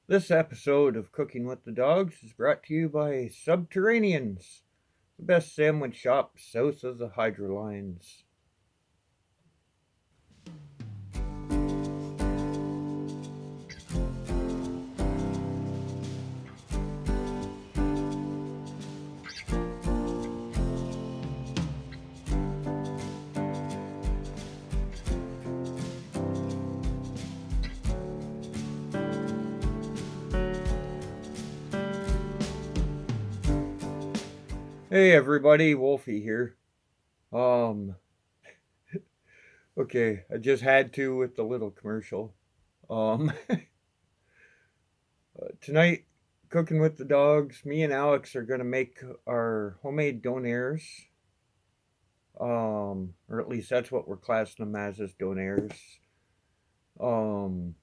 This episode of Cooking with the Dogs is brought to you by Subterraneans, the best sandwich shop south of the Hydro Lines. Hey everybody, Wolfie here. Um, okay, I just had to with the little commercial. Um, Tonight, Cooking with the Dogs, me and Alex are gonna make our homemade donairs. Or at least that's what we're classing them as donairs. Um,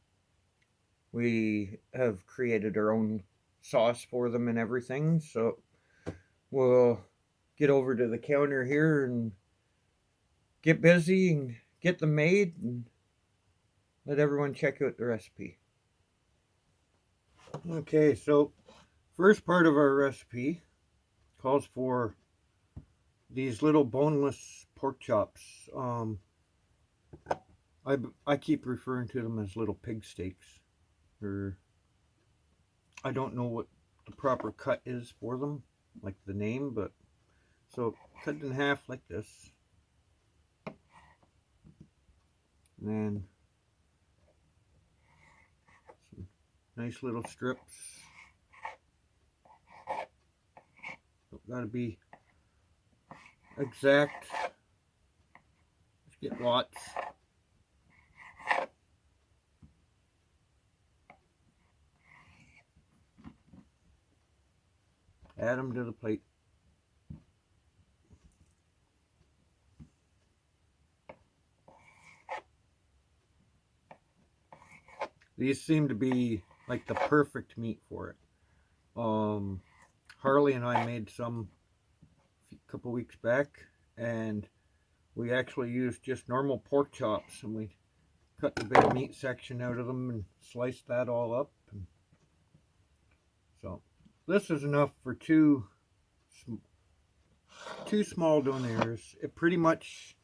we have created our own sauce for them and everything, so we'll get over to the counter here and get busy and get them made and let everyone check out the recipe. Okay, so first part of our recipe calls for these little boneless pork chops. I keep referring to them as little pig steaks. Or I don't know what the proper cut is for them, like the name, but so cut in half like this. And then some nice little strips. Don't gotta be exact. Just get lots. Add them to the plate. These seem to be like the perfect meat for it. Harley and I made some a couple weeks back, and we actually used just normal pork chops, and we cut the big meat section out of them and sliced that all up. And so this is enough for two small donairs. It pretty much,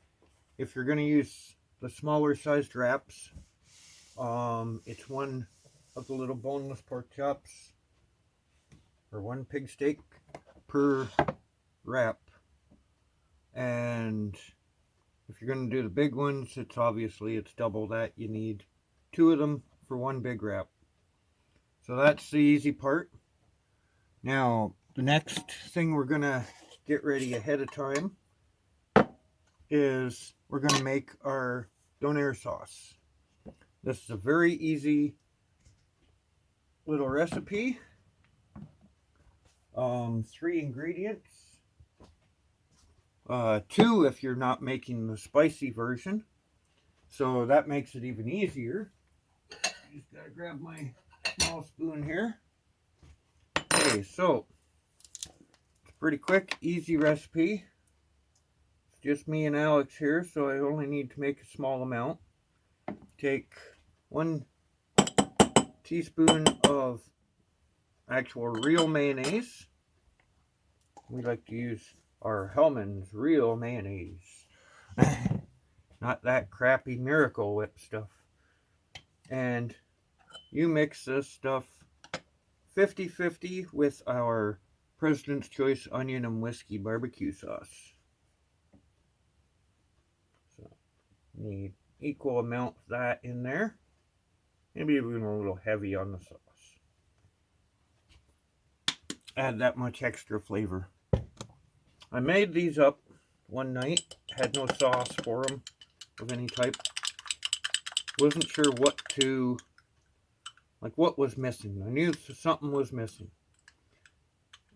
if you're going to use the smaller sized wraps, it's one of the little boneless pork chops or one pig steak per wrap. And if you're going to do the big ones, it's double that. You need two of them for one big wrap. So that's the easy part. Now, the next thing we're going to get ready ahead of time is we're going to make our Donair sauce. This is a very easy little recipe. 3 ingredients. 2 if you're not making the spicy version. So that makes it even easier. Just gotta grab my small spoon here. Okay, so it's a pretty quick, easy recipe. It's just me and Alex here, so I only need to make a small amount. Take 1 teaspoon of actual real mayonnaise. We like to use our Hellmann's real mayonnaise. Not that crappy Miracle Whip stuff. And you mix this stuff 50-50 with our President's Choice Onion and Whiskey Barbecue Sauce. So, need equal amount of that in there. Maybe even a little heavy on the sauce. Add that much extra flavor. I made these up one night. Had no sauce for them of any type. Wasn't sure what was missing. I knew something was missing.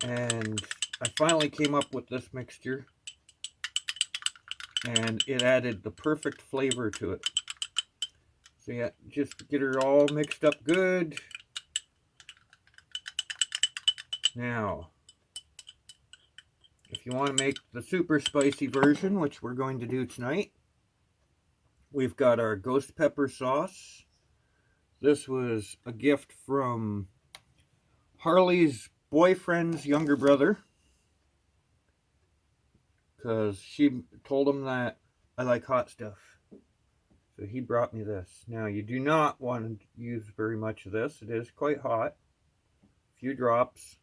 And I finally came up with this mixture. And it added the perfect flavor to it. So yeah, just get her all mixed up good. Now, if you want to make the super spicy version, which we're going to do tonight, we've got our ghost pepper sauce, This was a gift from Harley's boyfriend's younger brother, because she told him that I like hot stuff. So he brought me this. Now, you do not want to use very much of this. It is quite hot. A few drops.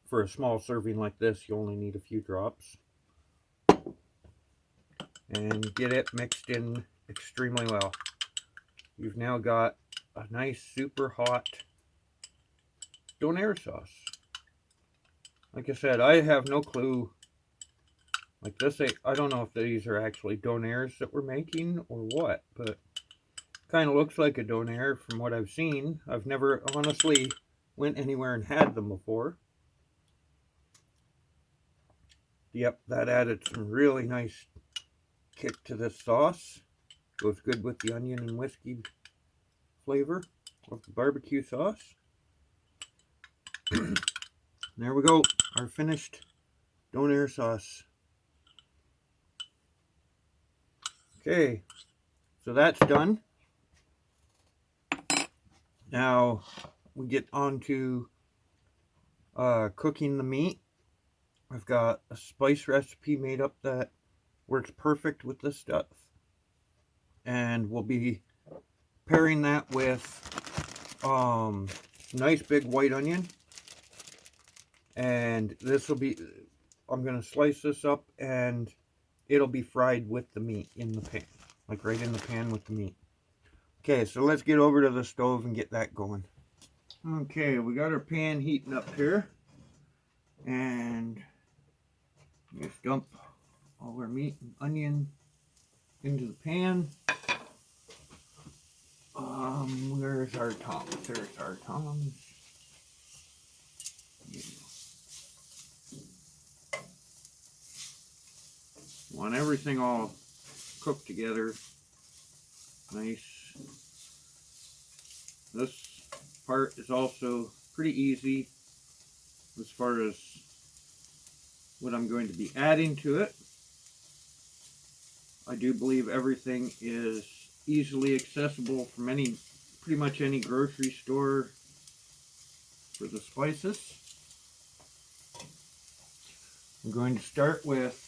For a small serving like this, you only need a few drops. And get it mixed in extremely well. You've now got a nice super hot Donair sauce. Like I said, I have no clue. Like this, I don't know if these are actually Donairs that we're making or what, but kind of looks like a Donair from what I've seen. I've never honestly went anywhere and had them before. Yep, that added some really nice kick to this sauce. Goes good with the onion and whiskey flavor of the barbecue sauce. There we go, our finished Donair sauce. Okay, so that's done. Now we get on to cooking the meat. I've got a spice recipe made up that works perfect with this stuff. And we'll be pairing that with nice big white onion. And this will be, I'm going to slice this up and it'll be fried with the meat in the pan. Like right in the pan with the meat. Okay, so let's get over to the stove and get that going. Okay, we got our pan heating up here. And just dump all our meat and onion into the pan. Where's our tongs? There's our tongs. Yeah. Want everything all cooked together. Nice. This part is also pretty easy as far as what I'm going to be adding to it. I do believe everything is easily accessible from pretty much any grocery store for the spices. I'm going to start with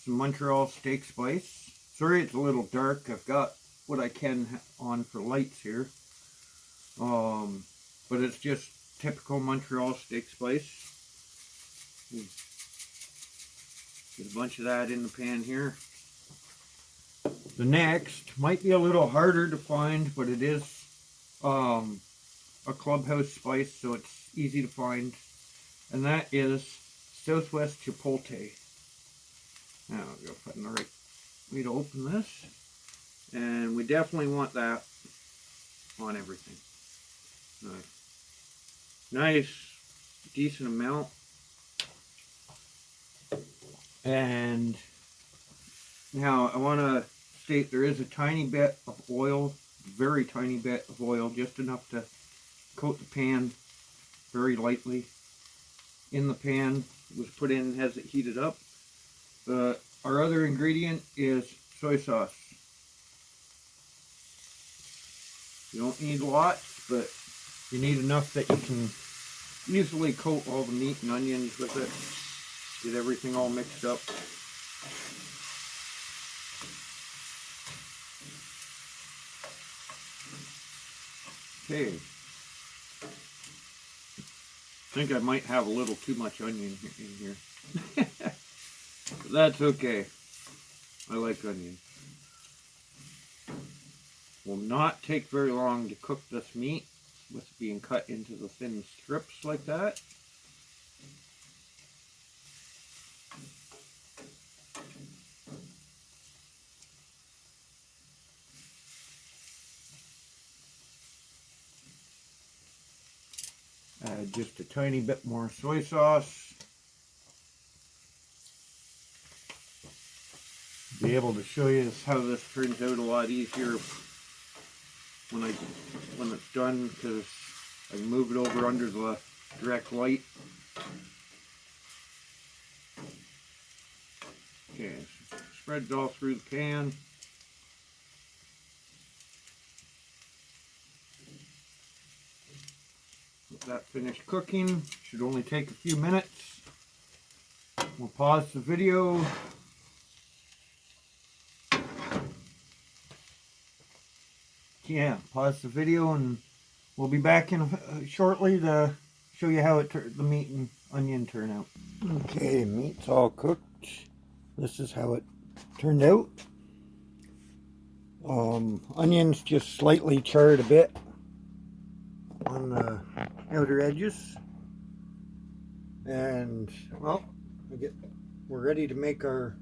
some Montreal steak spice. Sorry it's a little dark. I've got what I can on for lights here. But it's just typical Montreal steak spice. Get a bunch of that in the pan here. The next might be a little harder to find, but it is a clubhouse spice, so it's easy to find. And that is Southwest Chipotle. Now I'll go find the right way to open this. And we definitely want that on everything. Nice, decent amount. And now I want to state there is a tiny bit of oil, very tiny bit of oil, just enough to coat the pan very lightly. In the pan, it was put in as it heated up. Our other ingredient is soy sauce. You don't need a lot, but you need enough that you can easily coat all the meat and onions with it. Get everything all mixed up. Okay. I think I might have a little too much onion in here. But that's okay. I like onion. Will not take very long to cook this meat with it being cut into the thin strips like that. Add just a tiny bit more soy sauce. Be able to show you how this turns out a lot easier when it's done, because I can move it over under the direct light. Okay, spreads all through the pan. that finished cooking. Should only take a few minutes. We'll pause the video. Yeah, pause the video and we'll be back in shortly to show you how the meat and onion turn out. Okay, meat's all cooked. This is how it turned out. Onions just slightly charred a bit on the outer edges. And, well, we're ready to make our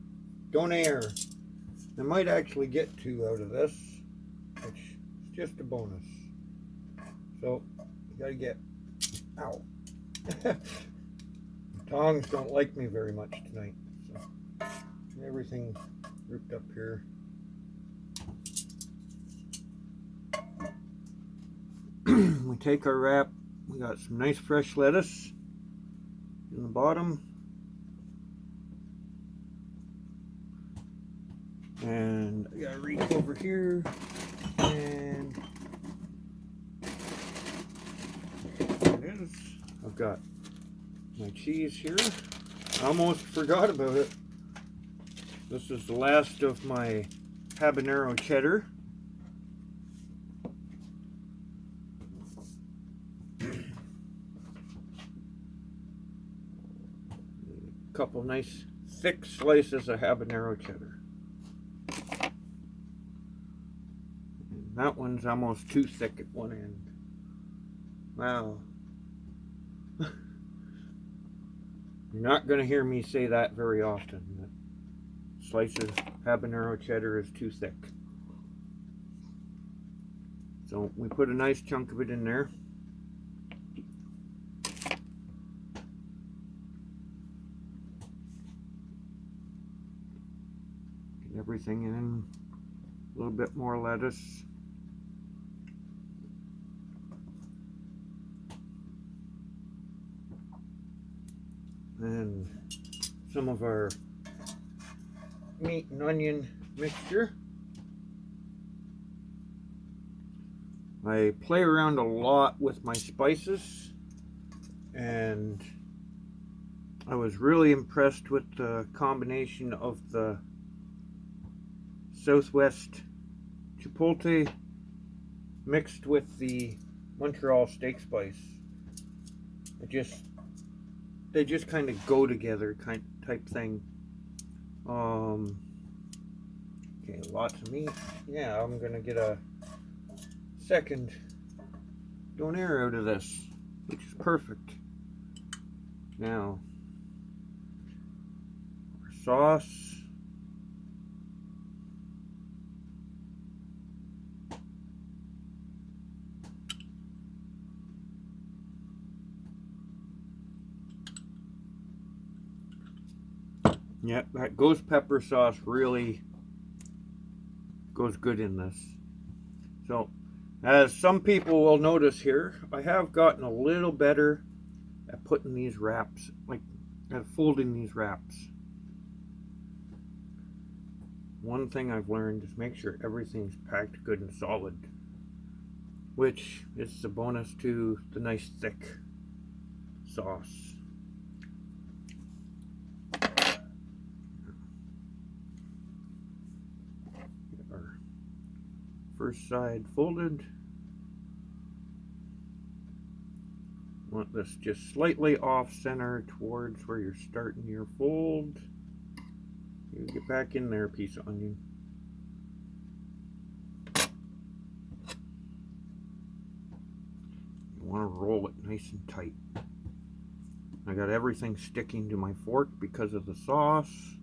Donair. I might actually get 2 out of this, which is just a bonus. So, you gotta get, ow. Tongs don't like me very much tonight. So, everything ripped up here. We take our wrap. We got some nice fresh lettuce in the bottom. And I gotta reach over here and there it is. I've got my cheese here. I almost forgot about it. This is the last of my habanero cheddar. A couple nice thick slices of habanero cheddar. And that one's almost too thick at one end. Wow. You're not going to hear me say that very often. That slice of habanero cheddar is too thick. So we put a nice chunk of it in there. Get everything in. A little bit more lettuce. And some of our meat and onion mixture. I play around a lot with my spices, and I was really impressed with the combination of the Southwest Chipotle mixed with the Montreal steak spice. They just kind of go together, type thing. Okay, lots of meat. Yeah, I'm gonna get a second Donair out of this, which is perfect. Now, our sauce. Yep, that ghost pepper sauce really goes good in this. So, as some people will notice here, I have gotten a little better at putting these wraps, like at folding these wraps. One thing I've learned is make sure everything's packed good and solid, which is the bonus to the nice thick sauce. First side folded. Want this just slightly off center towards where you're starting your fold. You get back in there, piece of onion. You want to roll it nice and tight. I got everything sticking to my fork because of the sauce.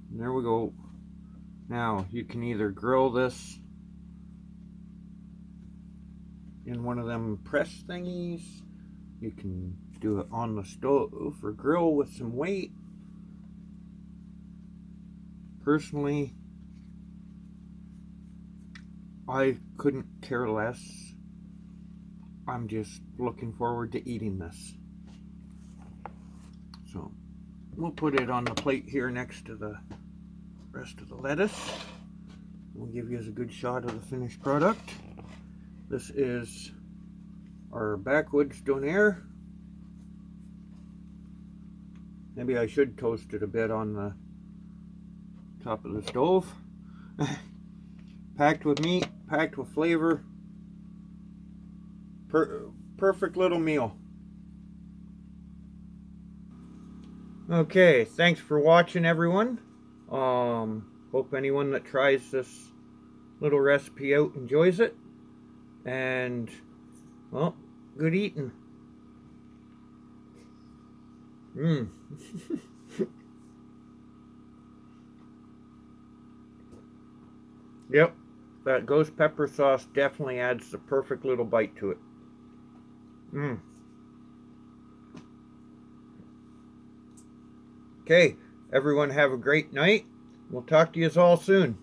There we go. Now you can either grill this in one of them press thingies. You can do it on the stove or grill with some weight. Personally, I couldn't care less. I'm just looking forward to eating this. So we'll put it on the plate here next to the rest of the lettuce. We'll give you a good shot of the finished product. This is our backwoods Donair. Maybe I should toast it a bit on the top of the stove. Packed with meat, packed with flavor. Perfect little meal. Okay, thanks for watching, everyone. Hope anyone that tries this little recipe out enjoys it. And, well, good eating. Yep, that ghost pepper sauce definitely adds the perfect little bite to it. Okay, everyone have a great night. We'll talk to you all soon.